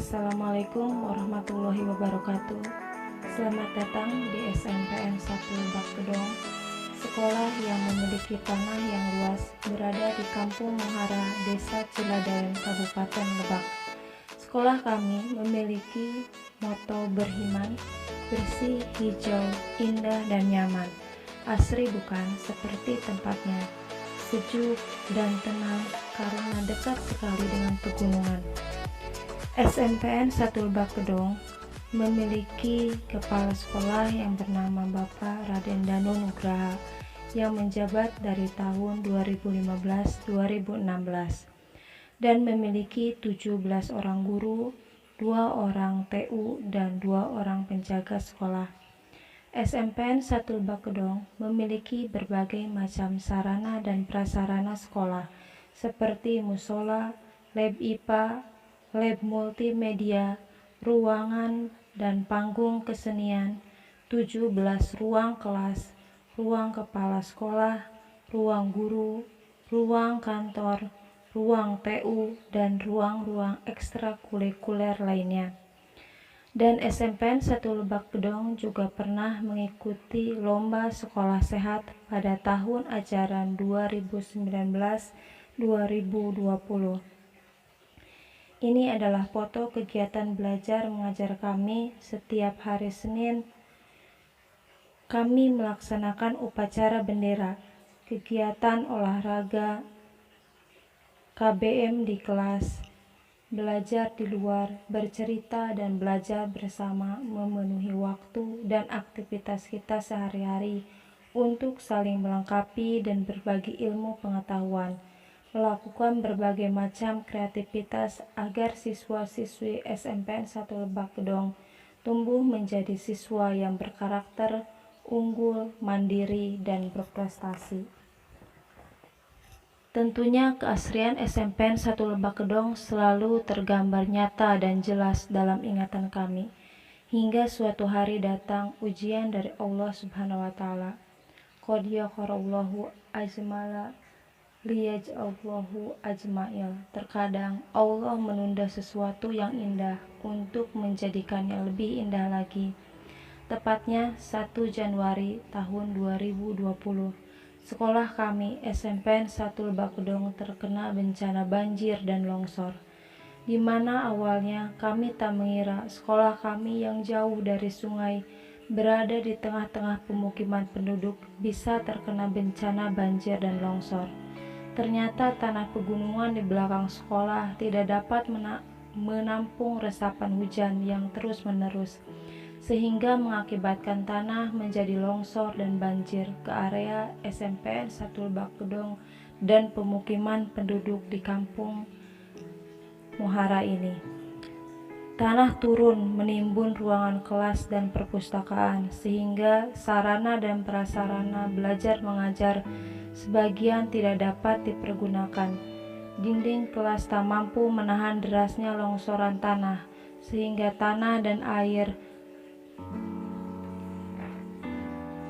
Assalamualaikum warahmatullahi wabarakatuh. Selamat datang di SMPN 1 Lebak Gedong, sekolah yang memiliki tanah yang luas berada di Kampung Muhara, Desa Ciladayan, Kabupaten Lebak. Sekolah kami memiliki moto beriman, bersih, hijau, indah, dan nyaman. Asri bukan seperti tempatnya, sejuk dan tenang karena dekat sekali dengan pegunungan. SMPN 1 Lebak Gedong memiliki kepala sekolah yang bernama Bapak Raden Danu Nugraha yang menjabat dari tahun 2015-2016 dan memiliki 17 orang guru, 2 orang TU, dan 2 orang penjaga sekolah. SMPN 1 Lebak Gedong memiliki berbagai macam sarana dan prasarana sekolah seperti musola, lab IPA, lab multimedia, ruangan dan panggung kesenian, 17 ruang kelas, ruang kepala sekolah, ruang guru, ruang kantor, ruang TU, dan ruang-ruang ekstrakurikuler lainnya. Dan SMPN 1 Lebak Gedong juga pernah mengikuti lomba sekolah sehat pada tahun ajaran 2019-2020. Ini adalah foto kegiatan belajar mengajar kami. Setiap hari Senin kami melaksanakan upacara bendera, kegiatan olahraga, KBM di kelas, belajar di luar, bercerita dan belajar bersama, memenuhi waktu dan aktivitas kita sehari-hari untuk saling melengkapi dan berbagi ilmu pengetahuan, melakukan berbagai macam kreativitas agar siswa-siswi SMPN 1 Lebak Gedong tumbuh menjadi siswa yang berkarakter, unggul, mandiri, dan berprestasi. Tentunya keasrian SMPN 1 Lebak Gedong selalu tergambar nyata dan jelas dalam ingatan kami, hingga suatu hari datang ujian dari Allah Subhanahu wa Ta'ala. Qad yaqarallahu ajmala liyaj'allahu ajmail. Terkadang Allah menunda sesuatu yang indah untuk menjadikannya lebih indah lagi. Tepatnya 1 Januari tahun 2020, sekolah kami SMPN 1 Lebak Gedong terkena bencana banjir dan longsor, di mana awalnya kami tak mengira sekolah kami yang jauh dari sungai, berada di tengah-tengah pemukiman penduduk, bisa terkena bencana banjir dan longsor. Ternyata tanah pegunungan di belakang sekolah tidak dapat menampung resapan hujan yang terus-menerus, sehingga mengakibatkan tanah menjadi longsor dan banjir ke area SMPN 1 Lebak Gedong dan pemukiman penduduk di Kampung Muhara ini. Tanah turun menimbun ruangan kelas dan perpustakaan, sehingga sarana dan prasarana belajar mengajar sebagian tidak dapat dipergunakan. Dinding kelas tak mampu menahan derasnya longsoran tanah, sehingga tanah dan air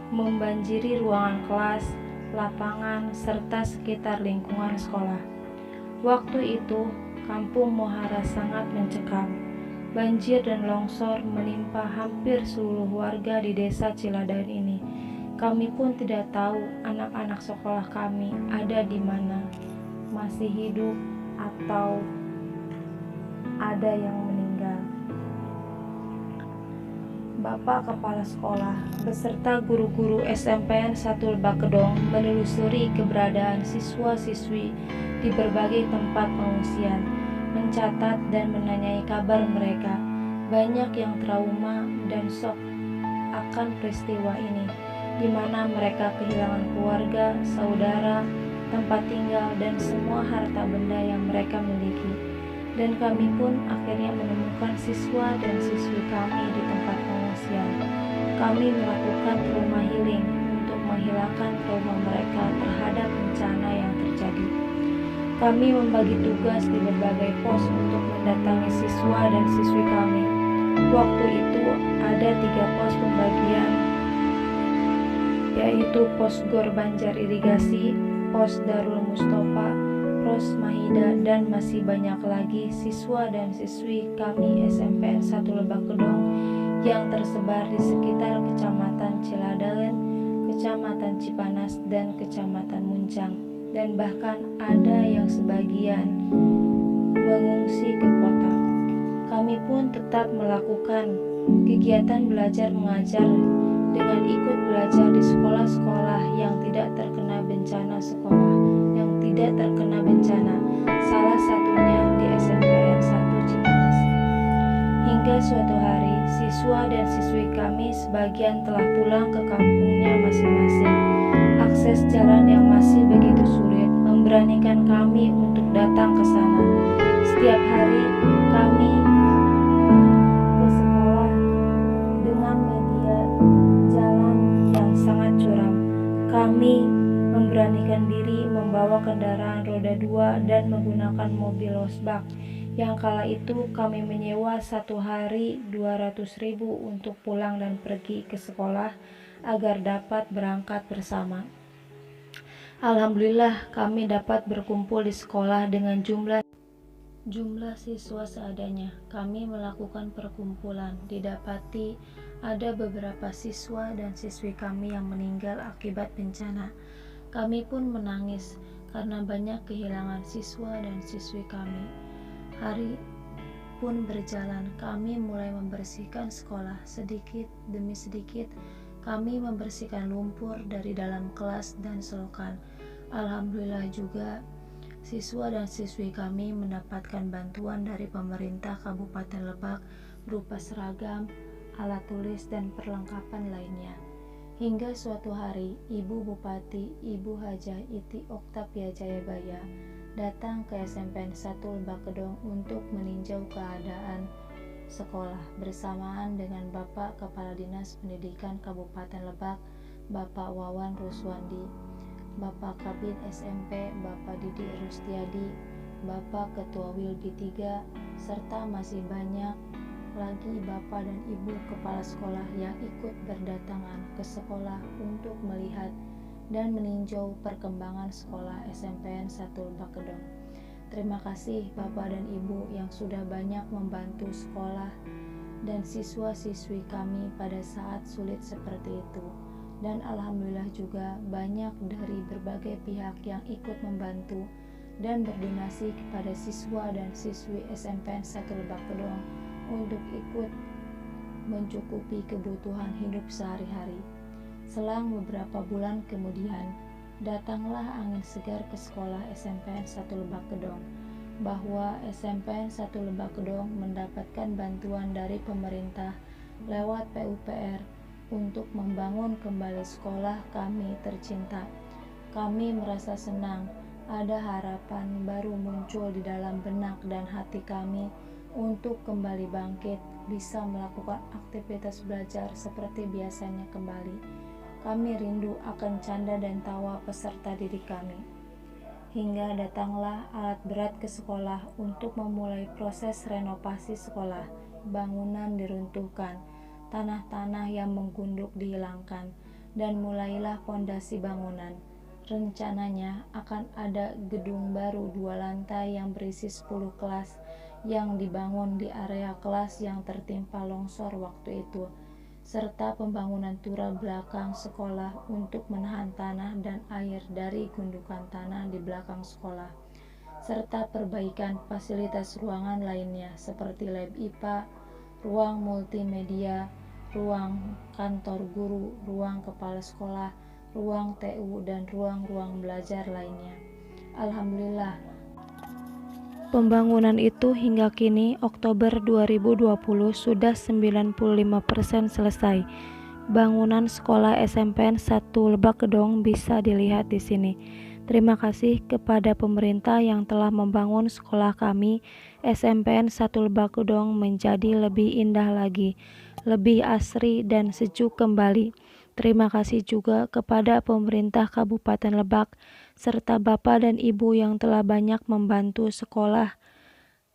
membanjiri ruangan kelas, lapangan, serta sekitar lingkungan sekolah. Waktu itu, Kampung Muhara sangat mencekam. Banjir dan longsor menimpa hampir seluruh warga di Desa Ciladayan ini. Kami pun tidak tahu anak-anak sekolah kami ada di mana, masih hidup atau ada yang meninggal. Bapak Kepala Sekolah beserta guru-guru SMPN 1 Lebak Gedong menelusuri keberadaan siswa-siswi di berbagai tempat pengungsian, mencatat dan menanyai kabar mereka. Banyak yang trauma dan shock akan peristiwa ini, di mana mereka kehilangan keluarga, saudara, tempat tinggal, dan semua harta benda yang mereka miliki. Dan kami pun akhirnya menemukan siswa dan siswi kami di tempat pengungsian. Kami melakukan trauma healing untuk menghilangkan trauma mereka terhadap bencana yang terjadi. Kami membagi tugas di berbagai pos untuk mendatangi siswa dan siswi kami. Waktu itu ada 3 pos pembagian, yaitu pos Gor Banjar Irigasi, pos Darul Mustafa, Ros Mahida, dan masih banyak lagi siswa dan siswi kami SMPN 1 Lebak Kedong yang tersebar di sekitar Kecamatan Ciladaen, Kecamatan Cipanas, dan Kecamatan Muncang, dan bahkan ada yang sebagian mengungsi ke kota. Kami pun tetap melakukan kegiatan belajar mengajar dengan ikut belajar di sekolah-sekolah yang tidak terkena bencana salah satunya di SMPN 1 Cipanas. Hingga suatu hari, siswa dan siswi kami sebagian telah pulang ke kampungnya masing-masing. Akses jalan yang masih begitu sulit memberanikan kami untuk datang ke sana. Setiap hari kami ke sekolah dengan media jalan yang sangat curam. Kami memberanikan diri membawa kendaraan roda 2 dan menggunakan mobil losbak yang kala itu kami menyewa satu hari 200.000 untuk pulang dan pergi ke sekolah agar dapat berangkat bersama. Alhamdulillah kami dapat berkumpul di sekolah dengan jumlah siswa seadanya. Kami melakukan perkumpulan, didapati ada beberapa siswa dan siswi kami yang meninggal akibat bencana. Kami pun menangis karena banyak kehilangan siswa dan siswi kami. Hari pun berjalan, kami mulai membersihkan sekolah. Sedikit demi sedikit kami membersihkan lumpur dari dalam kelas dan selokan. Alhamdulillah juga siswa dan siswi kami mendapatkan bantuan dari pemerintah Kabupaten Lebak berupa seragam, alat tulis, dan perlengkapan lainnya. Hingga suatu hari, Ibu Bupati, Ibu Hajah Iti Oktavia Jayabaya datang ke SMPN 1 Lebak Kedong untuk meninjau keadaan sekolah bersamaan dengan Bapak Kepala Dinas Pendidikan Kabupaten Lebak, Bapak Wawan Ruswandi, Bapak Kabid SMP, Bapak Didi Rustiadi, Bapak Ketua Wilbi 3, serta masih banyak lagi Bapak dan Ibu Kepala Sekolah yang ikut berdatangan ke sekolah untuk melihat dan meninjau perkembangan sekolah SMPN 1 Lebak Kedong. Terima kasih Bapak dan Ibu yang sudah banyak membantu sekolah dan siswa-siswi kami pada saat sulit seperti itu. Dan alhamdulillah juga banyak dari berbagai pihak yang ikut membantu dan berdonasi kepada siswa dan siswi SMPN 1 Lebak Kedong untuk ikut mencukupi kebutuhan hidup sehari-hari. Selang beberapa bulan kemudian, datanglah angin segar ke sekolah SMPN 1 Lebak Kedong, bahwa SMPN 1 Lebak Kedong mendapatkan bantuan dari pemerintah lewat PUPR untuk membangun kembali sekolah kami tercinta. Kami merasa senang, ada harapan baru muncul di dalam benak dan hati kami untuk kembali bangkit, bisa melakukan aktivitas belajar seperti biasanya kembali. Kami rindu akan canda dan tawa peserta didik kami. Hingga datanglah alat berat ke sekolah untuk memulai proses renovasi sekolah. Bangunan diruntuhkan, tanah-tanah yang menggunduk dihilangkan, dan mulailah pondasi bangunan. Rencananya akan ada gedung baru 2 lantai yang berisi 10 kelas yang dibangun di area kelas yang tertimpa longsor waktu itu, serta pembangunan turap belakang sekolah untuk menahan tanah dan air dari gundukan tanah di belakang sekolah, serta perbaikan fasilitas ruangan lainnya seperti lab IPA, ruang multimedia, ruang kantor guru, ruang kepala sekolah, ruang TU, dan ruang-ruang belajar lainnya. Alhamdulillah, pembangunan itu hingga kini Oktober 2020 sudah 95% selesai. Bangunan sekolah SMPN 1 Lebak Kedong bisa dilihat di sini. Terima kasih kepada pemerintah yang telah membangun sekolah kami SMPN 1 Lebak Kedong menjadi lebih indah lagi, lebih asri dan sejuk kembali. Terima kasih juga kepada pemerintah Kabupaten Lebak serta Bapak dan Ibu yang telah banyak membantu sekolah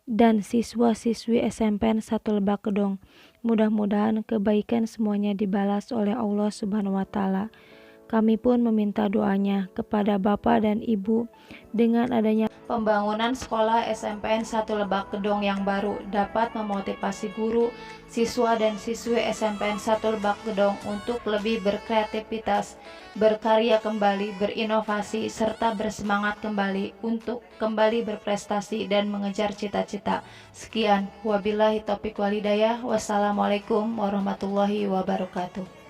dan siswa-siswi SMPN 1 Lebak Kedong. Mudah-mudahan kebaikan semuanya dibalas oleh Allah Subhanahu wa Ta'ala. Kami pun meminta doanya kepada Bapak dan Ibu dengan adanya pembangunan sekolah SMPN 1 Lebak Gedong yang baru dapat memotivasi guru, siswa dan siswi SMPN 1 Lebak Gedong untuk lebih berkreativitas, berkarya kembali, berinovasi, serta bersemangat kembali untuk kembali berprestasi dan mengejar cita-cita. Sekian, wabillahi taufiq walhidayah. Wassalamualaikum warahmatullahi wabarakatuh.